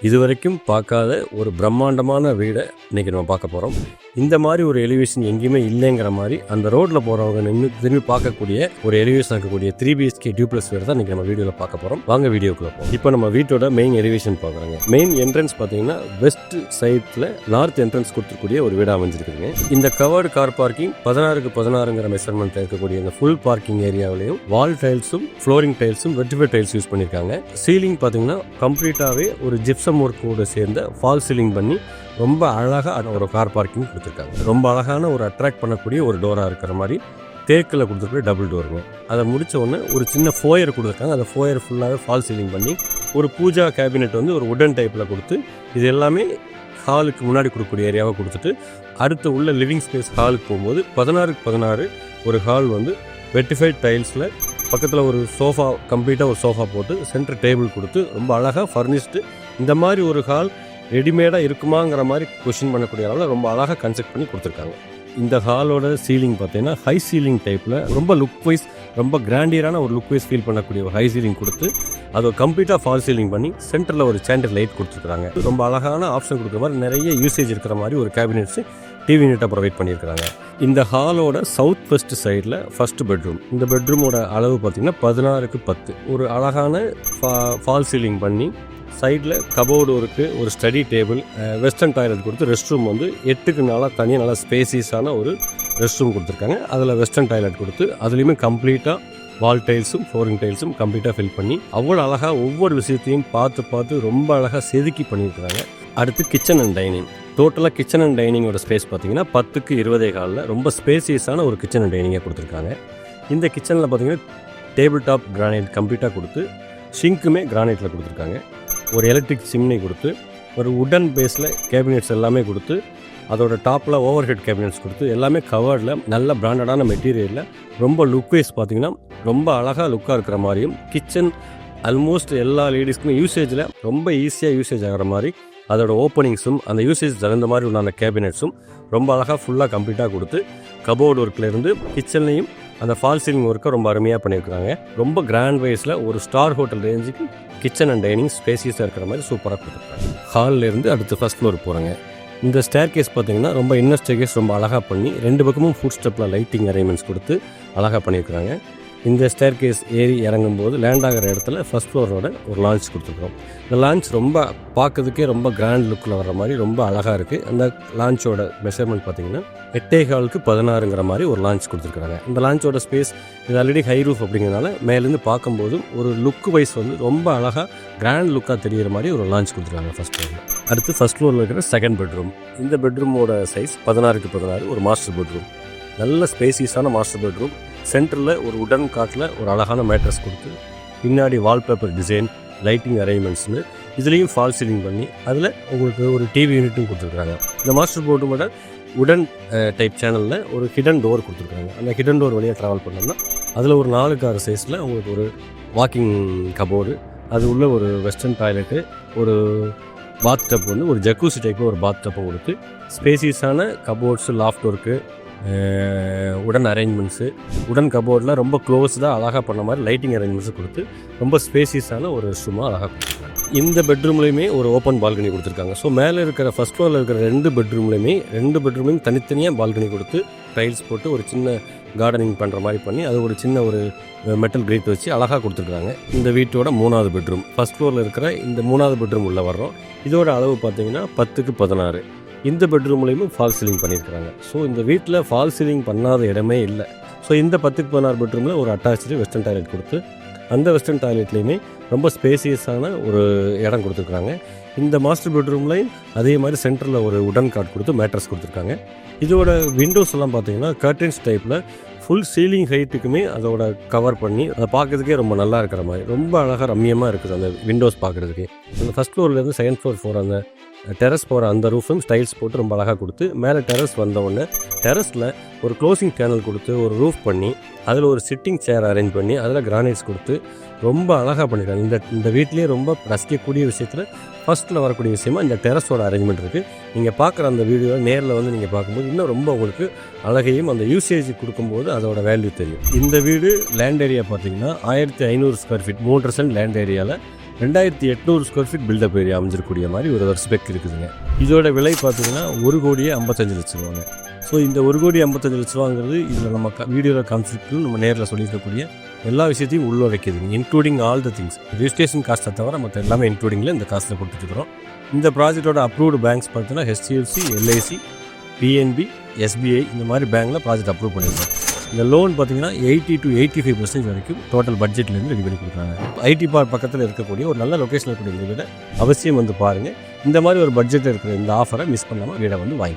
இதுவரைக்கும் பார்க்காத ஒரு பிரம்மாண்டமான வீடை இன்றைக்கி நம்ம பார்க்க போகிறோம். இந்த மாதிரி ஒரு எலிவேஷன் எங்கேயுமே இல்லைங்கிற மாதிரி அந்த ரோட்டில் போகிறவங்க நின்று திரும்பி பார்க்கக்கூடிய ஒரு எலிவேஷன் இருக்கக்கூடிய 3BHK டியூப்ளஸ் வீடு தான் இன்றைக்கி நம்ம வீடியோவில் பார்க்க போகிறோம். வாங்க வீடியோக்குள்ள போகிறோம். இப்போ நம்ம வீட்டோட மெயின் எலிவேஷன் பார்க்குறாங்க. மெயின் என்ட்ரன்ஸ் பார்த்தீங்கன்னா வெஸ்ட் சைடில் நார்த் என்ட்ரன்ஸ் கொடுத்துக்கூடிய ஒரு வீடாக அமைஞ்சிருக்குதுங்க. இந்த கவர்டு கார் பார்க்கிங் 16x16ங்கிற மெஷர்மெண்ட் இருக்கக்கூடிய இந்த ஃபுல் பார்க்கிங் ஏரியாவிலையும் வால் டைல்ஸும் ஃப்ளோரிங் டைல்ஸும் வெட்டிஃபை டைல்ஸ் யூஸ் பண்ணியிருக்காங்க. சீலிங் பார்த்தீங்கன்னா கம்ப்ளீட்டாகவே ஒரு ஜிப்சம் ஒர்க்கோடு சேர்ந்த ஃபால் சீலிங் பண்ணி ரொம்ப அழகாக ஒரு கார் பார்க்கிங் கொடுத்துருக்காங்க. ரொம்ப அழகான ஒரு அட்ராக்ட் பண்ணக்கூடிய ஒரு டோராக இருக்கிற மாதிரி தேக்கில் கொடுத்துருக்க டபுள் டோருங்க. அதை முடித்த உடனே ஒரு சின்ன ஃபோயர் கொடுத்துருக்காங்க. அந்த ஃபோயர் ஃபுல்லாகவே ஃபால் சீலிங் பண்ணி ஒரு பூஜா கேபினெட் வந்து ஒரு உடன் டைப்பில் கொடுத்து இது எல்லாமே ஹாலுக்கு முன்னாடி கொடுக்கக்கூடிய ஏரியாவை கொடுத்துட்டு அடுத்து உள்ள லிவிங் ஸ்பேஸ் ஹாலுக்கு போகும்போது 16x16 ஒரு ஹால் வந்து வெட்டிஃபைட் டைல்ஸில் பக்கத்தில் ஒரு சோஃபா கம்ப்ளீட்டாக ஒரு சோஃபா போட்டு சென்டர் டேபிள் கொடுத்து ரொம்ப அழகாக ஃபர்னிஷ்டு. இந்த மாதிரி ஒரு ஹால் ரெடிமேடாக இருக்குமாங்கிற மாதிரி கொஷின் பண்ணக்கூடிய அளவில் ரொம்ப அழகாக கன்ஸ்ட்ரக்ட் பண்ணி கொடுத்துருக்காங்க. இந்த ஹாலோட சீலிங் பார்த்தீங்கன்னா ஹை சீலிங் டைப்பில் ரொம்ப லுக் வைஸ் ரொம்ப கிராண்டியரான ஒரு லுக் வைஸ் ஃபீல் பண்ணக்கூடிய ஒரு ஹை சீலிங் கொடுத்து அதை கம்ப்ளீட்டாக ஃபால் சீலிங் பண்ணி சென்டரில் ஒரு சாண்டர் லைட் கொடுத்துருக்காங்க. ரொம்ப அழகான ஆப்ஷன் கொடுக்குற மாதிரி நிறைய யூசேஜ் இருக்கிற மாதிரி ஒரு கேபினெட்ஸ் டிவி யூனிட்டை ப்ரொவைட் பண்ணியிருக்கிறாங்க. இந்த ஹாலோட சவுத் வெஸ்ட் சைடில் ஃபர்ஸ்ட் பெட்ரூம். இந்த பெட்ரூமோட அளவு பார்த்தீங்கன்னா 16x10 ஒரு அழகான ஃபால் சீலிங் பண்ணி சைடில் கபோர்டு இருக்குது, ஒரு ஸ்டடி டேபிள், வெஸ்டர்ன் டாய்லெட் கொடுத்து ரெஸ்ட் ரூம் வந்து 8x4 தனியாக நல்லா ஸ்பேசியஸான ஒரு ரெஸ்ட் ரூம் கொடுத்துருக்காங்க. அதில் வெஸ்டர்ன் டாய்லெட் கொடுத்து அதுலேயுமே கம்ப்ளீட்டாக வால் டைல்ஸும் ஃப்ளோரிங் டைல்ஸும் கம்ப்ளீட்டாக ஃபில் பண்ணி அவ்வளோ அழகாக ஒவ்வொரு விஷயத்தையும் பார்த்து ரொம்ப அழகாக செதுக்கி பண்ணியிருக்கிறாங்க. அடுத்து கிச்சன் அண்ட் டைனிங். டோட்டலாக கிச்சன் அண்ட் டைனிங்கோட ஸ்பேஸ் பார்த்தீங்கன்னா 10x20 ரொம்ப ஸ்பேசியஸான ஒரு கிச்சன் அண்ட் டைனிங்காக கொடுத்துருக்காங்க. இந்த கிச்சனில் பார்த்தீங்கன்னா டேபிள் டாப் கிரானைட் கம்ப்ளீட்டாக கொடுத்து ஷிங்க்குமே கிரானைட்டில் கொடுத்துருக்காங்க. ஒரு எலக்ட்ரிக் சிம்னி கொடுத்து ஒரு உடன் பேஸில் கேபினெட்ஸ் எல்லாமே கொடுத்து அதோட டாப்பில் ஓவர் ஹெட் கேபினெட்ஸ் கொடுத்து எல்லாமே கவர்டில் நல்ல பிராண்டடான மெட்டீரியலில் ரொம்ப லுக் வைஸ் பார்த்திங்கன்னா ரொம்ப அழகாக லுக்காக இருக்கிற மாதிரியும் கிச்சன் ஆல்மோஸ்ட் எல்லா லேடிஸ்க்குமே யூசேஜில் ரொம்ப ஈஸியாக யூசேஜ் ஆகிற மாதிரி அதோட ஓப்பனிங்ஸும் அந்த யூசேஜ் தகுந்த மாதிரி உள்ள கேபினெட்ஸும் ரொம்ப அழகாக ஃபுல்லாக கம்ப்ளீட்டாக கொடுத்து கபோர்டு ஒர்க்லேருந்து கிச்சன்லேயும் அந்த ஃபால் சீலிங் ஒர்க்கை ரொம்ப அருமையாக பண்ணியிருக்காங்க. ரொம்ப கிராண்ட் வைஸில் ஒரு ஸ்டார் ஹோட்டல் ரேஞ்சுக்கு கிச்சன் அண்ட் டைனிங் ஸ்பேசியஸாக இருக்கிற மாதிரி சூப்பராக கொடுத்துருக்காங்க. ஹால்லேருந்து அடுத்து ஃபர்ஸ்ட் ஃப்ளோர் போகிறாங்க. இந்த ஸ்டேர் கேஸ் பார்த்தீங்கன்னா ரொம்ப இன்னர் ஸ்டேர் கேஸ் ரொம்ப அழகாக பண்ணி 2 பக்கமும் ஃபுட் ஸ்டெப்பில் லைட்டிங் அரேஞ்ச்மெண்ட்ஸ் கொடுத்து அழகாக பண்ணியிருக்காங்க. இந்த ஸ்டேர் கேஸ் ஏறி இறங்கும்போது லேண்ட் ஆகிற இடத்துல ஃபர்ஸ்ட் ஃப்ளோரோட ஒரு லான்ச் கொடுத்துருக்கோம். இந்த லான்ச் ரொம்ப பார்க்கறதுக்கே ரொம்ப கிராண்ட் லுக்கில் வர்ற மாதிரி ரொம்ப அழகாக இருக்குது. அந்த லான்ச்சோட மெஷர்மெண்ட் பார்த்தீங்கன்னா 8x16ங்கிற மாதிரி ஒரு லான்ச் கொடுத்துருக்காங்க. இந்த லான்ச்சோட ஸ்பேஸ் இது ஆல்ரெடி ஹை ரூஃப் அப்படிங்கிறதுனால மேலேருந்து பார்க்கும்போது ஒரு லுக் வைஸ் வந்து ரொம்ப அழகாக கிராண்ட் லுக்காக தெரிகிற மாதிரி ஒரு லான்ச் கொடுத்துருக்காங்க ஃபர்ஸ்ட் ஃப்ளோரில். அடுத்து ஃபர்ஸ்ட் ஃப்ளோரில் இருக்கிற செகண்ட் பெட்ரூம். இந்த பெட்ரூமோட சைஸ் 16x16 ஒரு மாஸ்டர் பெட்ரூம். நல்ல ஸ்பேசியஸான மாஸ்டர் பெட்ரூம். சென்டரில் ஒரு உடன் காட்டில் ஒரு அழகான மேட்ரஸ் கொடுத்து பின்னாடி வால்பேப்பர் டிசைன் லைட்டிங் அரேஞ்ச்மெண்ட்ஸ்னு இதுலேயும் ஃபால் சீலிங் பண்ணி அதில் உங்களுக்கு ஒரு டிவி யூனிட்டும் கொடுத்துருக்காங்க. இந்த மாஸ்டர் பெட்ரூமோட உடன் டைப் சேனலில் ஒரு ஹிடன் டோர் கொடுத்துருக்காங்க. அந்த ஹிடன் டோர் வழியாக ட்ராவல் பண்ணோம்னா அதில் ஒரு 4x6 சைஸில் உங்களுக்கு ஒரு வாக்கிங் கபோர்டு, அது உள்ள ஒரு வெஸ்டர்ன் டாய்லெட்டு, ஒரு பாத் டப் வந்து ஒரு ஜக்கூசி டைப்பில் ஒரு பாத் டப்பை கொடுத்து ஸ்பேசியஸான கபோர்ட்ஸு, லாஃப்ட் ஒர்க்கு, உடன் அரேஞ்ச்மெண்ட்ஸு, உடன் கபோர்டில் ரொம்ப க்ளோஸ்டாக அழகாக பண்ண மாதிரி லைட்டிங் அரேஞ்ச்மெண்ட்ஸு கொடுத்து ரொம்ப ஸ்பேசியஸான ஒரு ரெஸ்ட்ரூமாக அழகாக கொடுத்துருக்காங்க. இந்த பெட்ரூம்லேயுமே ஒரு ஓப்பன் பால்கனி கொடுத்துருக்காங்க. ஸோ மேலே இருக்கிற ஃபர்ஸ்ட் ஃப்ளோரில் இருக்கிற 2 பெட்ரூம்லையும் தனித்தனியாக பால்கனி கொடுத்து டைல்ஸ் போட்டு ஒரு சின்ன கார்டனிங் பண்ணுற மாதிரி பண்ணி அது ஒரு சின்ன ஒரு மெட்டல் கிரேட் வச்சு அழகாக கொடுத்துருக்காங்க. இந்த வீட்டோட 3வது பெட்ரூம். ஃபர்ஸ்ட் ஃப்ளோரில் இருக்கிற இந்த 3வது பெட்ரூம் உள்ளே வர்றோம். இதோட அளவு பார்த்தீங்கன்னா 10x16. இந்த பெட்ரூம்லேயும் ஃபால் சீலிங் பண்ணியிருக்கிறாங்க. ஸோ இந்த வீட்டில் ஃபால் சீலிங் பண்ணாத இடமே இல்லை. ஸோ இந்த 10x16 பெட்ரூமில் ஒரு அட்டாச்சு வெஸ்டர்ன் டாய்லெட் கொடுத்து அந்த வெஸ்டர்ன் டாய்லெட்லேயுமே ரொம்ப ஸ்பேசியஸான ஒரு இடம் கொடுத்துருக்காங்க. இந்த மாஸ்டர் பெட்ரூம்லையும் அதே மாதிரி சென்டரில் ஒரு உடன் காட் கொடுத்து மேட்ரஸ் கொடுத்துருக்காங்க. இதோட விண்டோஸ் எல்லாம் பார்த்தீங்கன்னா கர்டன்ஸ் டைப்பில் ஃபுல் சீலிங் ஹைட்டுக்குமே அதோட கவர் பண்ணி அதை பார்க்குறதுக்கே ரொம்ப நல்லா இருக்கிற மாதிரி ரொம்ப அழகாக ரம்மியமாக இருக்குது அந்த விண்டோஸ் பார்க்குறதுக்கே. அந்த ஃபஸ்ட் ஃப்ளோர்லேருந்து செகண்ட் ஃப்ளோர் போகிற அந்த டெரஸ் போகிற அந்த ரூஃபும் ஸ்டைல்ஸ் போட்டு ரொம்ப அழகாக கொடுத்து மேலே டெரஸ் வந்தவுடனே டெரஸில் ஒரு க்ளோசிங் சேனல் கொடுத்து ஒரு ரூஃப் பண்ணி அதில் ஒரு சிட்டிங் சேர் அரேஞ்ச் பண்ணி அதில் கிரானைட்ஸ் கொடுத்து ரொம்ப அழகாக பண்ணியிருக்காங்க. இந்த வீட்லேயே ரொம்ப ரசிக்கக்கூடிய விஷயத்தில் ஃபஸ்ட்டில் வரக்கூடிய விஷயமா இந்த டெரஸோட அரேஞ்ச்மெண்ட் இருக்குது. நீங்கள் பார்க்குற அந்த வீடியோ நேரில் வந்து நீங்கள் பார்க்கும்போது இன்னும் ரொம்ப உங்களுக்கு அழகையும் அந்த யூசேஜ் கொடுக்கும்போது அதோட வேல்யூ தெரியும். இந்த வீடு லேண்ட் ஏரியா பார்த்தீங்கன்னா 1500 ஸ்கொயர் ஃபீட் 3% லேண்ட் ஏரியாவில் 2800 ஸ்கொயர் ஃபீட் பில்டப் ஏரியா அமைஞ்சிருக்கூடிய மாதிரி ஒரு ஸ்பெக் இருக்குதுங்க. இதோட விலை பார்த்தீங்கன்னா 1,55,00,000 ரூபாங்க. ஸோ இந்த 1,55,00,000 ரூபாங்கிறது இதில் நம்ம வீடியோவில் காமிச்சிருக்கு, நம்ம நேரில் சொல்லியிருக்கக்கூடிய எல்லா விஷயத்தையும் உள்ள வைக்கிதுங்க, including all the things. Registration காஸ்ட்டை தவிர மற்ற எல்லாமே இன்க்ளூடிங்கில் இந்த காஸ்ட்டில் கொடுத்துருக்குறோம். இந்த ப்ராஜெக்டோட அப்ரூவ்டு பேங்க்ஸ் பார்த்தீங்கன்னா HDFC, LIC, PNB, SBI இந்த மாதிரி பேங்க்கில் ப்ராஜெக்ட் அப்ரூவ் பண்ணியிருக்கோம். இந்த லோன் பார்த்தீங்கன்னா 80 to 85% வரைக்கும் டோட்டல் பட்ஜெட்லேருந்து ரெடி பண்ணி கொடுக்குறாங்க. ஐடி பார்க் பக்கத்தில் இருக்கக்கூடிய ஒரு நல்ல லொக்கேஷனில் இருக்கக்கூடிய வீடை அவசியம் வந்து பாருங்கள். இந்த மாதிரி ஒரு பட்ஜெட்டில் இருக்கிற இந்த ஆஃபரை மிஸ் பண்ணாமல் வீடை வந்து வாங்கி